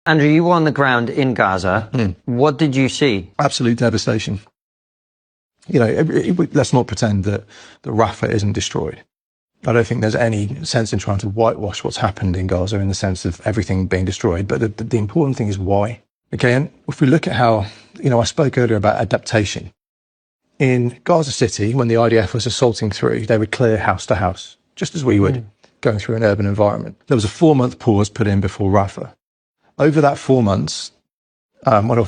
Andrew, you were on the ground in Gaza. What did you see? Absolute devastation. You know, let's not pretend that Rafah isn't destroyed. I don't think there's any sense in trying to whitewash what's happened in Gaza in the sense of everything being destroyed. But the important thing is why. Okay, and if we look at how, you know, I spoke earlier about adaptation. In Gaza City, when the IDF was assaulting through, they would clear house to house, just as we would, going through an urban environment. There was a 4-month pause put in before Rafah. Over that 4 months, you might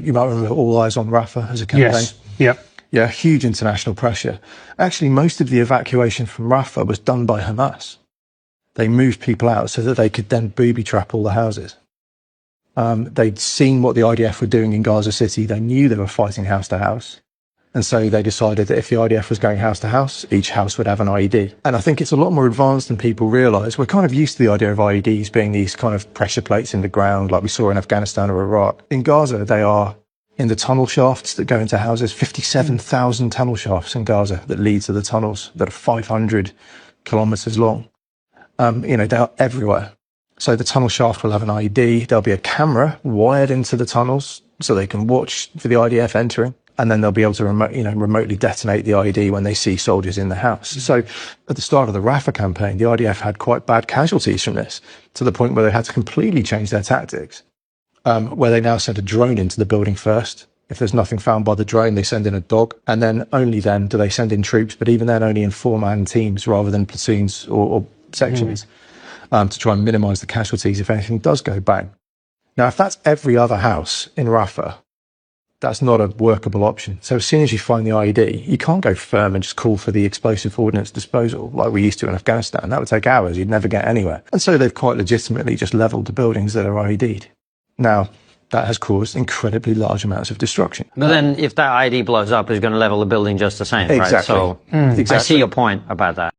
remember All Eyes on Rafah as a campaign. Yes. Yep. Yeah, huge international pressure. Actually, most of the evacuation from Rafah was done by Hamas. They moved people out so that they could then booby trap all the houses. They'd seen what the IDF were doing in Gaza City. They knew they were fighting house to house. And so they decided that if the IDF was going house to house, each house would have an IED. And I think it's a lot more advanced than people realise. We're kind of used to the idea of IEDs being these kind of pressure plates in the ground like we saw in Afghanistan or Iraq. In Gaza, they are in the tunnel shafts that go into houses, 57,000 tunnel shafts in Gaza that lead to the tunnels that are 500 kilometres long. You know, they're everywhere. So the tunnel shaft will have an IED. There'll be a camera wired into the tunnels so they can watch for the IDF entering. And then they'll be able to remotely detonate the IED when they see soldiers in the house. So at the start of the Rafah campaign, the IDF had quite bad casualties from this, to the point where they had to completely change their tactics, where they now send a drone into the building first. If there's nothing found by the drone, they send in a dog. And then only then do they send in troops, but even then only in 4-man teams rather than platoons or sections, to try and minimise the casualties if anything does go bang. Now, if that's every other house in Rafah, that's not a workable option. So as soon as you find the IED, you can't go firm and just call for the explosive ordnance disposal like we used to in Afghanistan. That would take hours. You'd never get anywhere. And so they've quite legitimately just levelled the buildings that are IED'd. Now, that has caused incredibly large amounts of destruction. But then if that IED blows up, it's going to level the building just the same, exactly. right? So Exactly. I see your point about that.